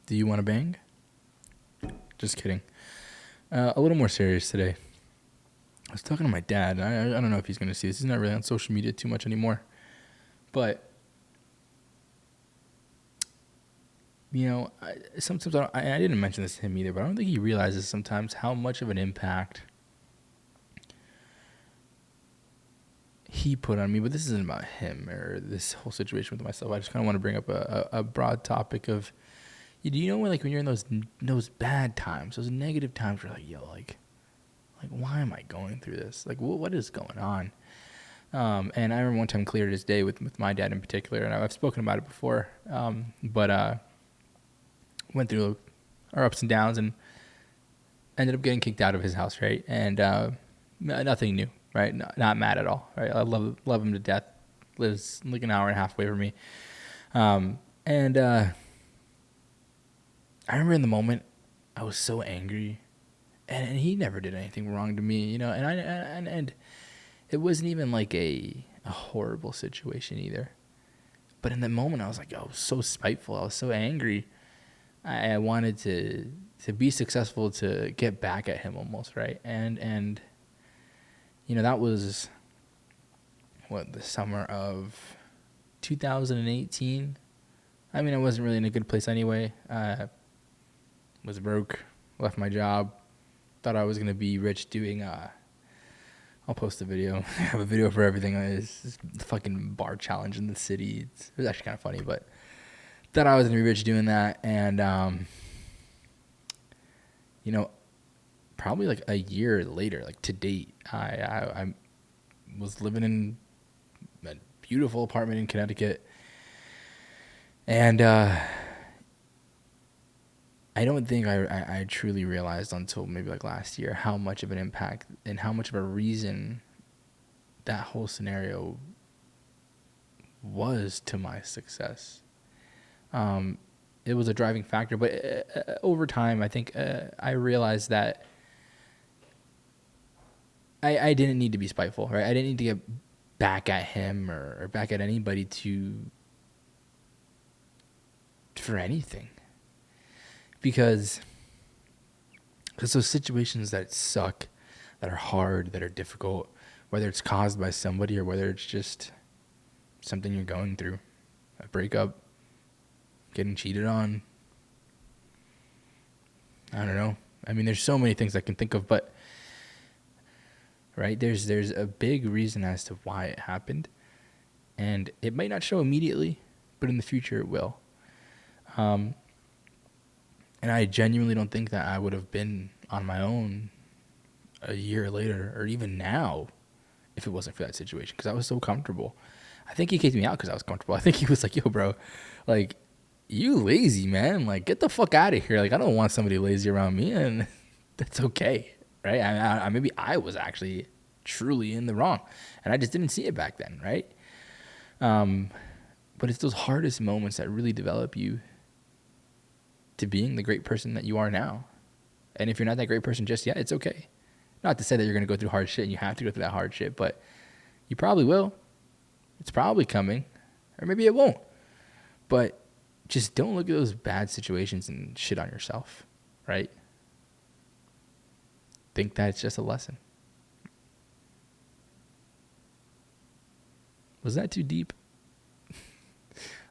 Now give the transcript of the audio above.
Do you want to bang? Just kidding. A little more serious today. I was talking to my dad. I don't know if he's going to see this. He's not really on social media too much anymore. But, sometimes I didn't mention this to him either, but I don't think he realizes sometimes how much of an impact he put on me. But this isn't about him or this whole situation with myself. I just kind of want to bring up a broad topic of, do you know when you're in those bad times, those negative times, where why am I going through this? What is going on? And I remember one time clear as day with my dad in particular, and I've spoken about it before, but went through our ups and downs and ended up getting kicked out of his house, right? And nothing new, right? Not mad at all, right? I love him to death. Lives like an hour and a half away from me. And I remember in the moment, I was so angry, and he never did anything wrong to me, and it wasn't even like a horrible situation either. But in the moment, I was so spiteful. I was so angry. I wanted to be successful, to get back at him almost, right? And that was the summer of 2018. I mean, I wasn't really in a good place anyway. Was broke, left my job, thought I was gonna be rich doing. I'll post a video. I have a video for everything. It's this fucking bar challenge in the city. It was actually kind of funny, but thought I was gonna be rich doing that, and probably like a year later, like to date, I was living in a beautiful apartment in Connecticut, and I don't think I truly realized until maybe like last year how much of an impact and how much of a reason that whole scenario was to my success. It was a driving factor, but over time, I think I realized that I didn't need to be spiteful, right? I didn't need to get back at him or back at anybody for anything. Because those situations that suck, that are hard, that are difficult, whether it's caused by somebody or whether it's just something you're going through, a breakup, getting cheated on, I don't know. I mean, there's so many things I can think of, but right, there's a big reason as to why it happened, and it might not show immediately, but in the future it will. And I genuinely don't think that I would have been on my own a year later or even now if it wasn't for that situation, because I was so comfortable. I think he kicked me out because I was comfortable. I think he was like, yo, bro, you lazy, man. Get the fuck out of here. I don't want somebody lazy around me, and that's okay, right? I maybe I was actually truly in the wrong, and I just didn't see it back then, right? But it's those hardest moments that really develop you to being the great person that you are now. And if you're not that great person just yet, it's okay. Not to say that you're going to go through hard shit and you have to go through that hard shit, but you probably will. It's probably coming, or maybe it won't. But just don't look at those bad situations and shit on yourself, right? Think that it's just a lesson. Was that too deep?